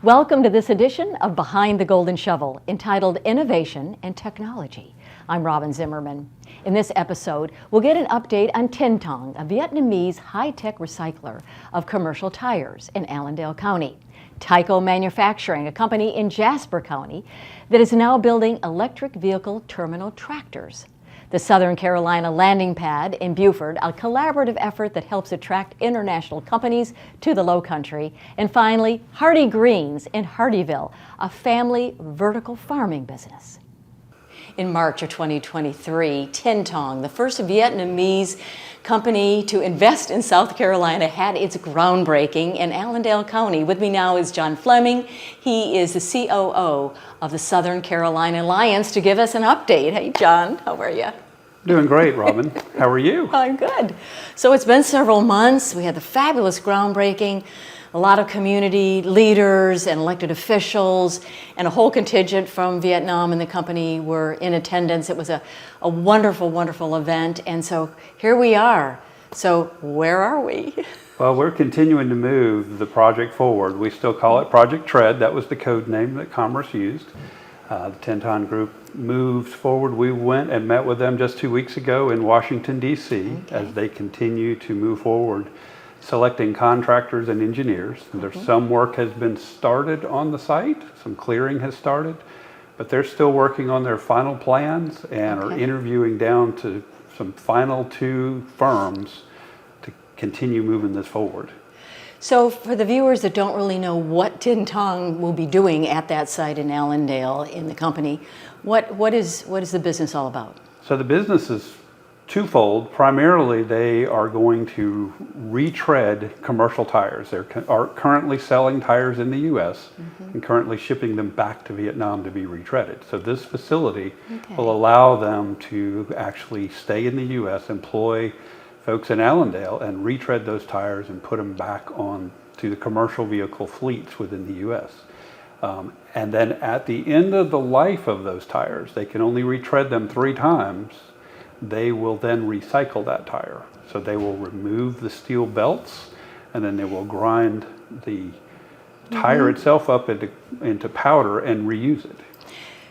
Welcome to this edition of Behind the Golden Shovel, entitled Innovation and Technology. I'm Robin Zimmerman. In this episode, we'll get an update on Tin Tong, a Vietnamese high-tech recycler of commercial tires in Allendale County. Tyco Manufacturing, a company in Jasper County that is now building electric vehicle terminal tractors. The Southern Carolina landing pad in Beaufort, a collaborative effort that helps attract international companies to the Lowcountry. And finally, Hardy Greens in Hardyville, a family vertical farming business. In March of 2023, Tin Tong, the first Vietnamese company to invest in South Carolina, had its groundbreaking in Allendale County. With me now is John Fleming. He is the COO of the Southern Carolina Alliance to give us an update. Hey, John, how are you? Doing great, Robin. How are you? I'm good. So it's been several months. We had the fabulous groundbreaking. A lot of community leaders and elected officials and a whole contingent from Vietnam and the company were in attendance. It was a wonderful, wonderful event. And so here we are. So where are we? Well, we're continuing to move the project forward. We still call it Project Tread. That was the code name that Commerce used. The Tin Tong Group moved forward. We went and met with them just 2 weeks ago in Washington, D.C. as they continue to move forward, selecting contractors and engineers. There's some work has been started on the site, some clearing has started, but they're still working on their final plans and are interviewing down to some final two firms to continue moving this forward. So for the viewers that don't really know what Tin Tong will be doing at that site in Allendale in the company, what is the business all about? So the business is twofold. Primarily, they are going to retread commercial tires. They are currently selling tires in the U.S. And currently shipping them back to Vietnam to be retreaded. So this facility will allow them to actually stay in the U.S., employ folks in Allendale, and retread those tires and put them back on to the commercial vehicle fleets within the U.S. And then at the end of the life of those tires, they can only retread them 3 times. They will then recycle that tire. So they will remove the steel belts, and then they will grind the tire itself up into powder and reuse it.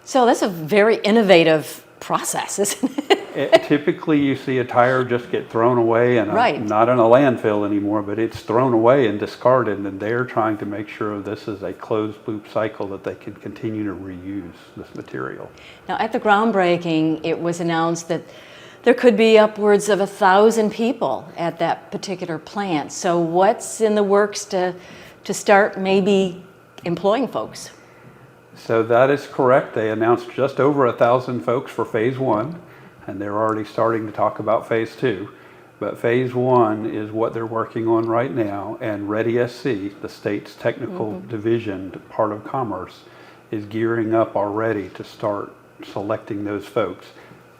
So that's a very innovative process, isn't it? Typically you see a tire just get thrown away and not in a landfill anymore, but it's thrown away and discarded, and they're trying to make sure this is a closed loop cycle that they can continue to reuse this material. Now at the groundbreaking, it was announced that there could be upwards of 1,000 people at that particular plant. So what's in the works to start maybe employing folks? So that is correct. They announced just over 1,000 folks for phase 1, and they're already starting to talk about phase 2. But phase 1 is what they're working on right now, and Ready SC, the state's technical division, part of Commerce, is gearing up already to start selecting those folks.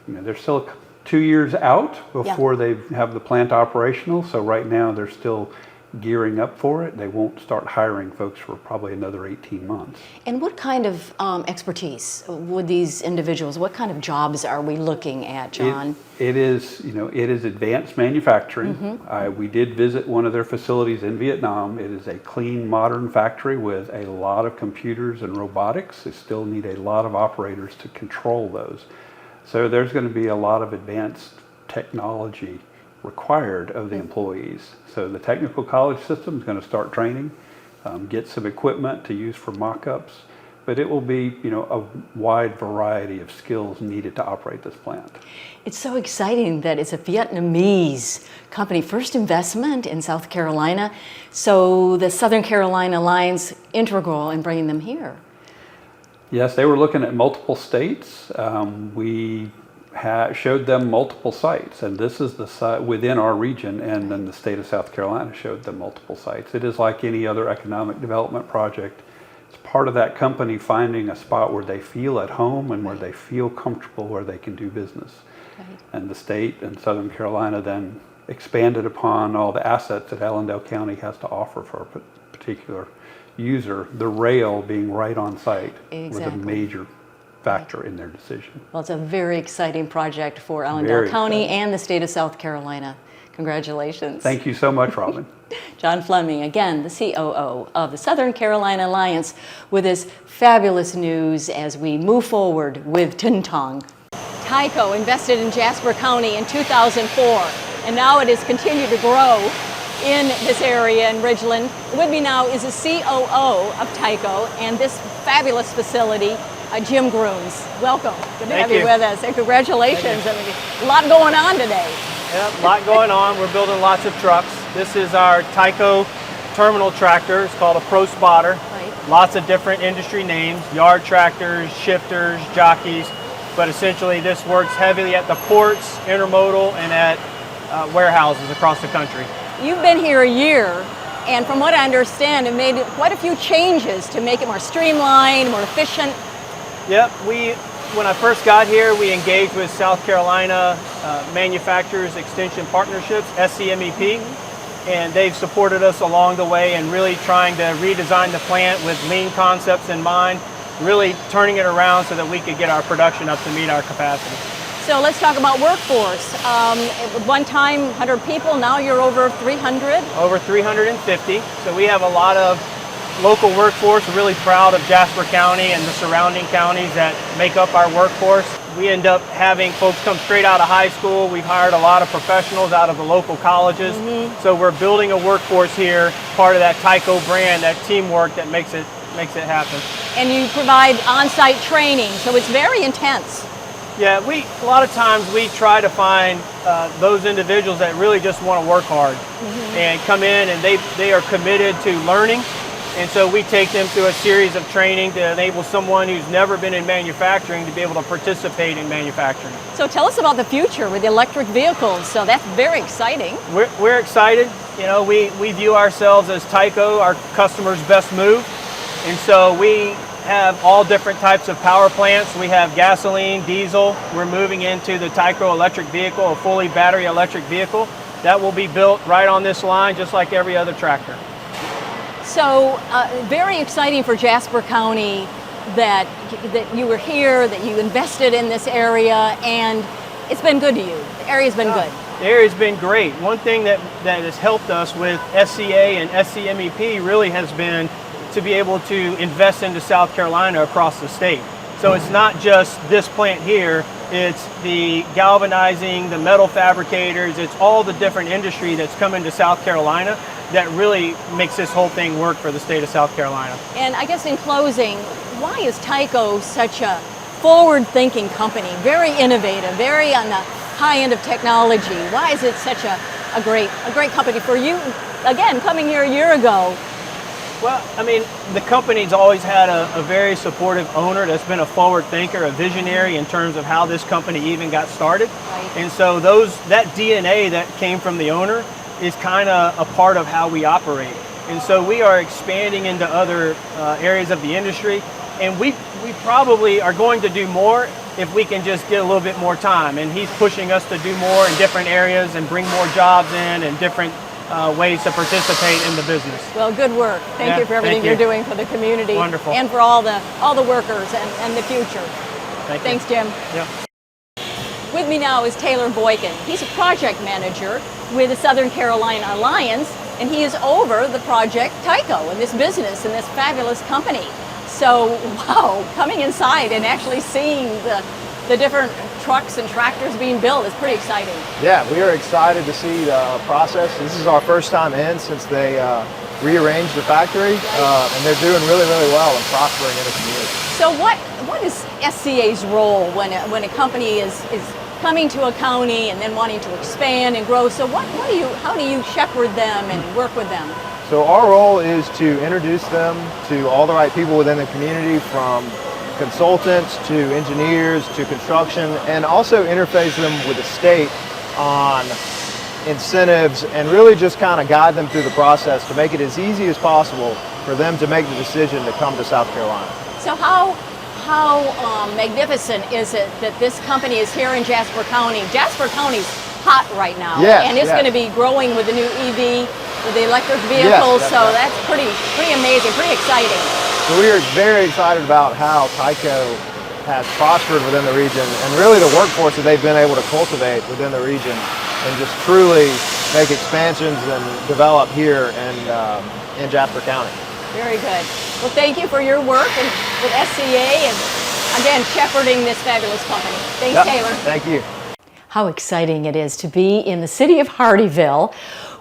You know, they're still 2 years out before they have the plant operational, so right now they're still gearing up for it. They won't start hiring folks for probably another 18 months. And what kind of expertise would these individuals, what kind of jobs are we looking at, John? It is advanced manufacturing. We did visit one of their facilities in Vietnam. It is a clean, modern factory with a lot of computers and robotics. They still need a lot of operators to control those. So there's going to be a lot of advanced technology required of the employees. So the technical college system is going to start training, get some equipment to use for mock-ups, but it will be, a wide variety of skills needed to operate this plant. It's so exciting that it's a Vietnamese company, first investment in South Carolina. So the Southern Carolina Alliance integral in bringing them here. Yes, they were looking at multiple states. We showed them multiple sites, and this is the site within our region, and then the state of South Carolina showed them multiple sites. It is like any other economic development project. It's part of that company finding a spot where they feel at home and where they feel comfortable, where they can do business. And the state and Southern Carolina then expanded upon all the assets that Allendale County has to offer for a particular user, the rail being right on site with a major factor in their decision. Well, it's a very exciting project for Allendale Very County exciting. and the state of South Carolina. Congratulations. Thank you so much, Robin. John Fleming, again, the COO of the Southern Carolina Alliance, with this fabulous news as we move forward with Tintong. Tyco invested in Jasper County in 2004, and now it has continued to grow in this area in Ridgeland. With me now is the COO of Tyco and this fabulous facility, Jim Groons. Welcome. Good to have you with us, and congratulations. I mean, a lot going on today. Yeah, a lot going on. We're building lots of trucks. This is our Tyco terminal tractor. It's called a Pro Spotter. Right. Lots of different industry names, yard tractors, shifters, jockeys, but essentially this works heavily at the ports, intermodal, and at warehouses across the country. You've been here a year, and from what I understand, it made quite a few changes to make it more streamlined, more efficient. Yep, when I first got here, we engaged with South Carolina Manufacturers Extension Partnerships, SCMEP, and they've supported us along the way and really trying to redesign the plant with lean concepts in mind, really turning it around so that we could get our production up to meet our capacity. So let's talk about workforce. At one time, 100 people, now you're over 300? Over 350, so we have a lot of local workforce. We're really proud of Jasper County and the surrounding counties that make up our workforce. We end up having folks come straight out of high school. We've hired a lot of professionals out of the local colleges. So we're building a workforce here, part of that Tyco brand, that teamwork that makes it happen. And you provide on-site training, so it's very intense. Yeah, a lot of times we try to find those individuals that really just want to work hard and come in and they are committed to learning. And so we take them through a series of training to enable someone who's never been in manufacturing to be able to participate in manufacturing. So tell us about the future with the electric vehicles. So that's very exciting. We're excited. You know, we view ourselves as Tyco, our customer's best move. And so we have all different types of power plants. We have gasoline, diesel. We're moving into the Tyco electric vehicle, a fully battery electric vehicle. That will be built right on this line, just like every other tractor. So very exciting for Jasper County that you were here, that you invested in this area, and it's been good to you. The area's been good. The area's been great. One thing that has helped us with SCA and SCMEP really has been to be able to invest into South Carolina across the state. So it's not just this plant here, it's the galvanizing, the metal fabricators, it's all the different industry that's coming to South Carolina that really makes this whole thing work for the state of South Carolina. And I guess in closing, why is Tyco such a forward-thinking company, very innovative, very on the high end of technology? Why is it such a great company for you? Again, coming here a year ago. Well, I mean, the company's always had a very supportive owner that's been a forward thinker, a visionary in terms of how this company even got started. Right. And so that DNA that came from the owner is kind of a part of how we operate. And so we are expanding into other areas of the industry, and we probably are going to do more if we can just get a little bit more time. And he's pushing us to do more in different areas and bring more jobs in and different ways to participate in the business. Well, good work. Thank you for everything you're doing for the community. Wonderful. And for all the workers and the future. Thanks, Jim. Yep. With me now is Taylor Boykin. He's a project manager with the Southern Carolina Alliance, and he is over the project Tyco and this business and this fabulous company. So, wow, coming inside and actually seeing the different trucks and tractors being built is pretty exciting. Yeah, we are excited to see the process. This is our first time in since they rearranged the factory, and they're doing really, really well and prospering in the community. So what is SCA's role when a company is coming to a county and then wanting to expand and grow? So how do you shepherd them and work with them? So our role is to introduce them to all the right people within the community, from consultants to engineers to construction, and also interface them with the state on incentives and really just kind of guide them through the process to make it as easy as possible for them to make the decision to come to South Carolina. So how magnificent is it that this company is here in Jasper County? Jasper County's hot right now, and it's going to be growing with the new EV, with the electric vehicles. Yes, so that's pretty amazing, pretty exciting. So we are very excited about how Tyco has prospered within the region, and really the workforce that they've been able to cultivate within the region, and just truly make expansions and develop here in Jasper County. Very good. Well, thank you for your work and with SCA and, again, shepherding this fabulous company. Thanks, Yep. Taylor. Thank you. How exciting it is to be in the city of Hardyville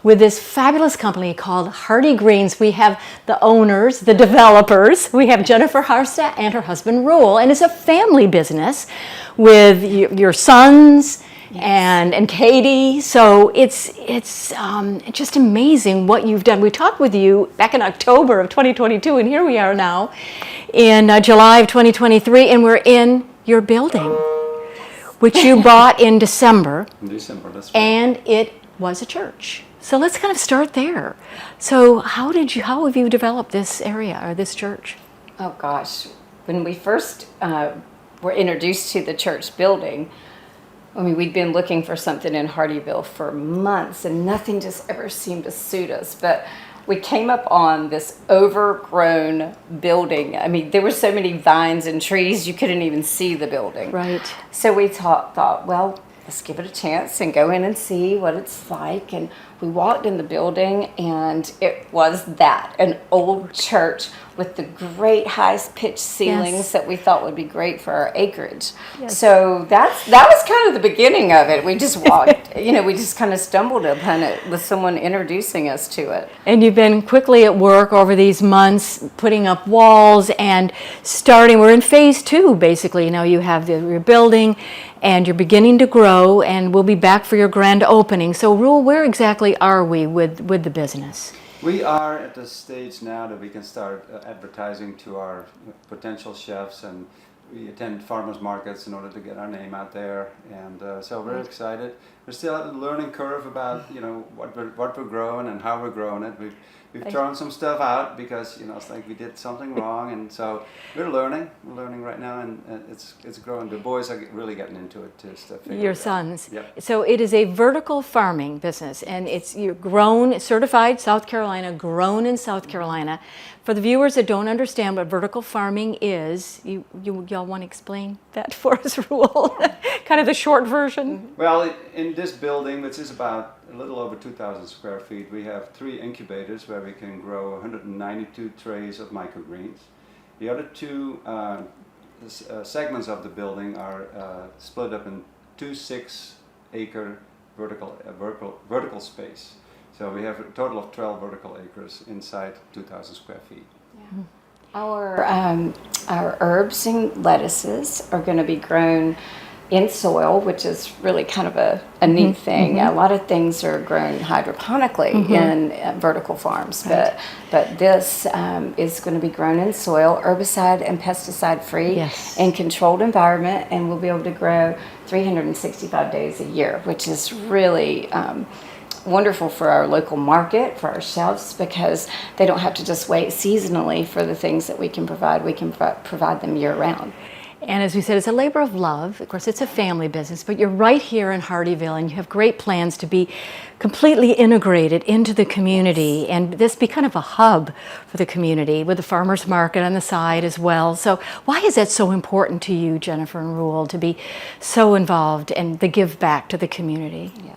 with this fabulous company called Hardy Greens. We have the owners, the developers. We have Jennifer Harsta and her husband Rule, and it's a family business with your sons and Katie. So it's just amazing what you've done. We talked with you back in October of 2022, and here we are now in July of 2023, and we're in your building, which you bought in December. In December, that's right. And it was a church. So let's kind of start there. So how have you developed this area or this church? Oh gosh, when we first were introduced to the church building, I mean, we'd been looking for something in Hardyville for months and nothing just ever seemed to suit us. But we came up on this overgrown building. I mean, there were so many vines and trees, you couldn't even see the building. Right. So we thought, well, let's give it a chance and go in and see what it's like. And we walked in the building, and it was an old church with the great high-pitched ceilings that we thought would be great for our acreage. Yes. So that was kind of the beginning of it. We just walked, we just kind of stumbled upon it with someone introducing us to it. And you've been quickly at work over these months, putting up walls and we're in phase 2, basically. Now you have your building, and you're beginning to grow, and we'll be back for your grand opening. So, Rule, where exactly are we with the business? We are at the stage now that we can start advertising to our potential chefs, and we attend farmers markets in order to get our name out there. And so we're excited. We're still at the learning curve about what we're growing and how we're growing it. We've thrown some stuff out because it's like we did something wrong, and so we're learning. We're learning right now, and it's growing. The boys are really getting into it too. Your sons. Yep. So it is a vertical farming business, and you're grown, certified South Carolina, grown in South Carolina. For the viewers that don't understand what vertical farming is, y'all want to explain that for us, Rule? Kind of the short version. Well, in this building, which is about a little over 2,000 square feet, we have 3 incubators where we can grow 192 trays of microgreens. The other 2 segments of the building are split up in 2 6-acre vertical space. So we have a total of 12 vertical acres inside 2,000 square feet. Yeah. Our herbs and lettuces are going to be grown in soil, which is really kind of a neat thing. A lot of things are grown hydroponically in vertical farms, Right. but this is going to be grown in soil, herbicide and pesticide free, Yes. in controlled environment, and we'll be able to grow 365 days a year, which is really wonderful for our local market, for our chefs, because they don't have to just wait seasonally for the things that we can provide. We can provide them year round. And as we said, it's a labor of love. Of course, it's a family business, but you're right here in Hardyville, and you have great plans to be completely integrated into the community, and this be kind of a hub for the community with the farmers market on the side as well. So why is that so important to you, Jennifer and Rule, to be so involved and the give back to the community? Yeah.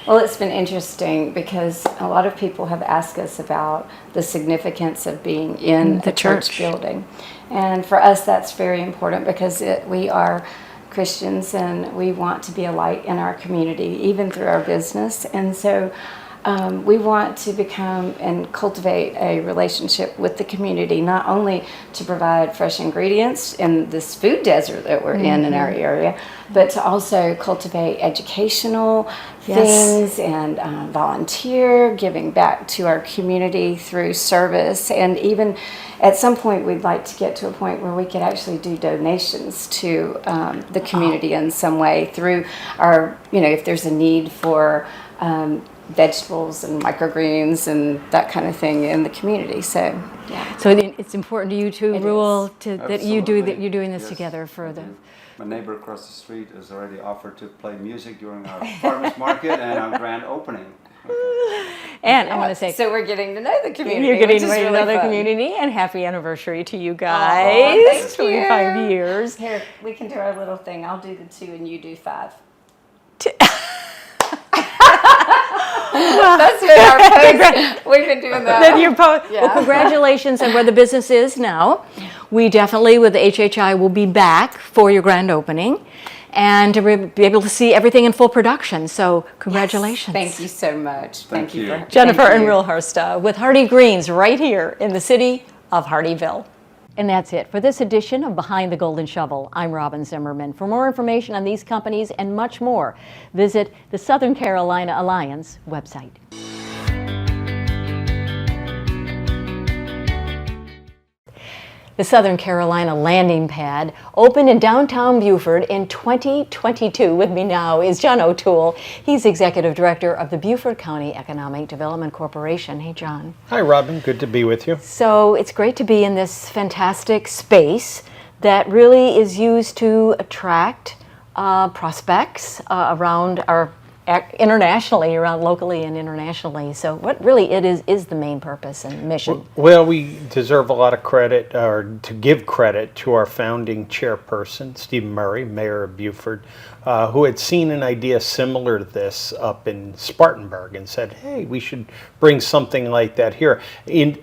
Well, it's been interesting because a lot of people have asked us about the significance of being in The a church church. building. And for us, that's very important because we are Christians and we want to be a light in our community, even through our business. And so we want to become and cultivate a relationship with the community, not only to provide fresh ingredients in this food desert that we're in our area, but to also cultivate educational things and volunteer, giving back to our community through service. And even at some point, we'd like to get to a point where we could actually do donations to the community in some way through our, if there's a need for vegetables and microgreens and that kind of thing in the community. So, yeah. So it's important to you too, It Rule, is. that you're doing this Yes, together for I the. do. My neighbor across the street has already offered to play music during our farmers market and our grand opening. And I want to say, So we're getting to know the community. you're getting which to is know really another fun. community, and happy anniversary to you Aw, guys. thank 25 you. years. Here, we can do our little thing. I'll do the 2 and you do 5. That's been our post. We've been doing that. Then your Well, Yeah. congratulations on where the business is now. We definitely, with HHI, will be back for your grand opening and to be able to see everything in full production. So congratulations. Thank you so much. Thank you. Jennifer thank and you. Reelhurst with Hardy Greens right here in the city of Hardyville. And that's it for this edition of Behind the Golden Shovel. I'm Robin Zimmerman. For more information on these companies and much more, visit the Southern Carolina Alliance website. The Southern Carolina Landing Pad opened in downtown Beaufort in 2022. With me now is John O'Toole. He's Executive Director of the Beaufort County Economic Development Corporation. Hey, John. Hi, Robin. Good to be with you. So it's great to be in this fantastic space that really is used to attract prospects around our internationally, around locally and internationally. So what really it is the main purpose and mission? Well, we deserve a lot of credit, or to give credit to our founding chairperson, Stephen Murray, Mayor of Beaufort, who had seen an idea similar to this up in Spartanburg and said, hey, we should bring something like that here.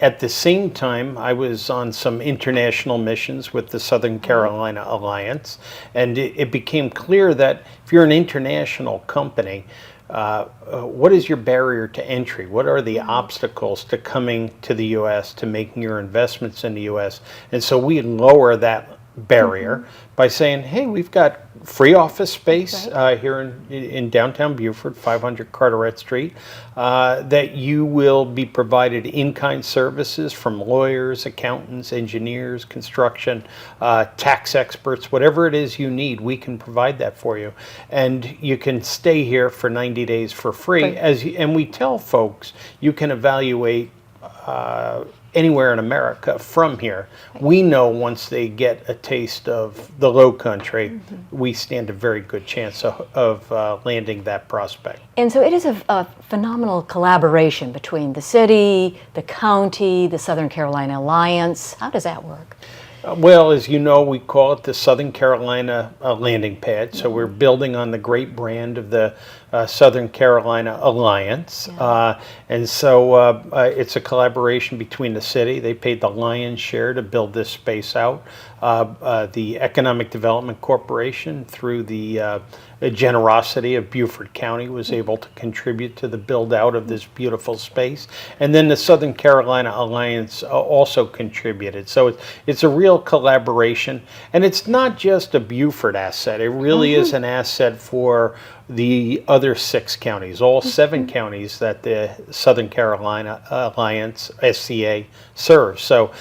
At the same time, I was on some international missions with the Southern Carolina Alliance, and it became clear that if you're an international company, what is your barrier to entry? What are the obstacles to coming to the U.S., to making your investments in the U.S.? And so we lower that barrier by saying, hey, we've got free office space here in downtown Beaufort, 500 Carteret Street, that you will be provided in-kind services from lawyers, accountants, engineers, construction, tax experts, whatever it is you need, we can provide that for you. And you can stay here for 90 days for free. And we tell folks you can evaluate anywhere in America from here. We know once they get a taste of the Low Country, we stand a very good chance of landing that prospect. And so it is a phenomenal collaboration between the city, the county, the Southern Carolina Alliance. How does that work? Well, as you know, we call it the Southern Carolina Landing Pad. So we're building on the great brand of the Southern Carolina Alliance. And so it's a collaboration between the city. They paid the lion's share to build this space out. The Economic Development Corporation, through the generosity of Beaufort County, was able to contribute to the build out of this beautiful space. And then the Southern Carolina Alliance also contributed. So it's a real collaboration. And it's not just a Beaufort asset. It really is an asset for the other 6 counties, all 7 counties that the Southern Carolina Alliance, SCA, serves. So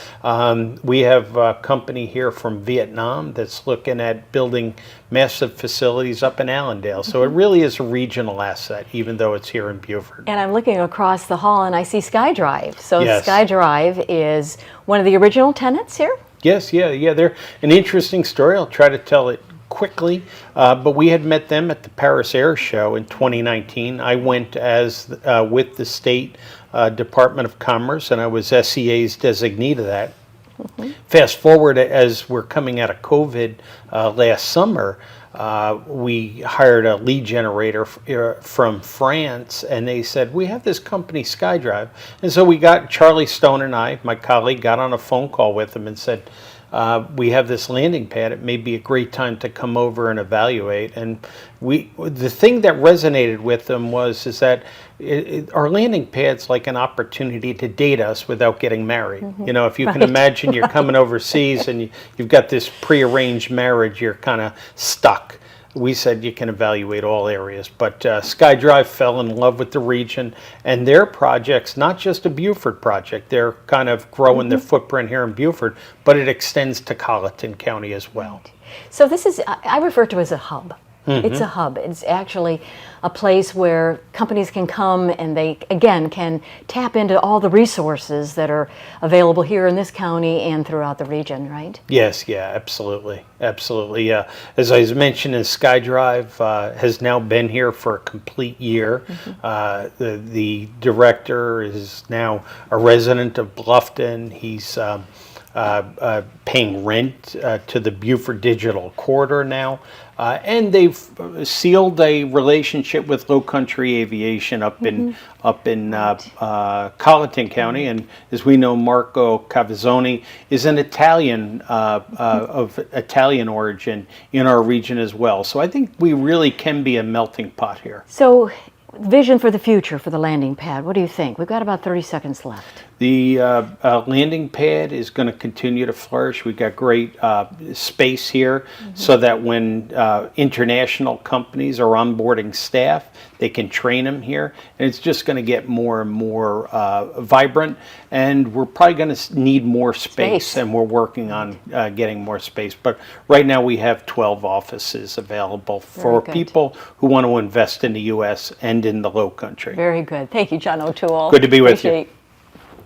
we have a company here from Vietnam that's looking at building massive facilities up in Allendale. So it really is a regional asset, even though it's here in Beaufort. And I'm looking across the hall and I see SkyDrive. So Yes. SkyDrive is one of the original tenants here? Yes, yeah. They're an interesting story. I'll try to tell it quickly, but we had met them at the Paris Air Show in 2019. I went as with the State Department of Commerce, and I was SCA's designee to that. Fast forward, as we're coming out of COVID last summer, we hired a lead generator from France, and they said, we have this company, SkyDrive. And so we got, Charlie Stone and I, my colleague, got on a phone call with them and said, we have this landing pad. It may be a great time to come over and evaluate. And the thing that resonated with them is that our landing pad's like an opportunity to date us without getting married. You know, if you can imagine you're coming overseas and you've got this prearranged marriage, you're kind of stuck. We said you can evaluate all areas, but SkyDrive fell in love with the region, and their project's not just a Beaufort project. They're kind of growing their footprint here in Beaufort, but it extends to Colleton County as well. So this is, I refer to as a hub. It's a hub. It's actually a place where companies can come and they, again, can tap into all the resources that are available here in this county and throughout the region, right? Yes, yeah, absolutely, absolutely. Yeah, as I was mentioning, SkyDrive has now been here for a complete year. The director is now a resident of Bluffton. He's paying rent to the Buford Digital Corridor now. And they've sealed a relationship with Low Country Aviation up in Colleton County, and as we know, Marco Cavazzoni is an Italian of Italian origin in our region as well. So I think we really can be a melting pot here. So, vision for the future for the landing pad, what do you think? We've got about 30 seconds left. The landing pad is going to continue to flourish. We've got great space here so that when international companies are onboarding staff, they can train them here. And it's just going to get more and more vibrant. And we're probably going to need more space. And we're working on getting more space. But right now we have 12 offices available for people who want to invest in the U.S. and in the Low Country. Very good. Thank you, John O'Toole. Good to be with you.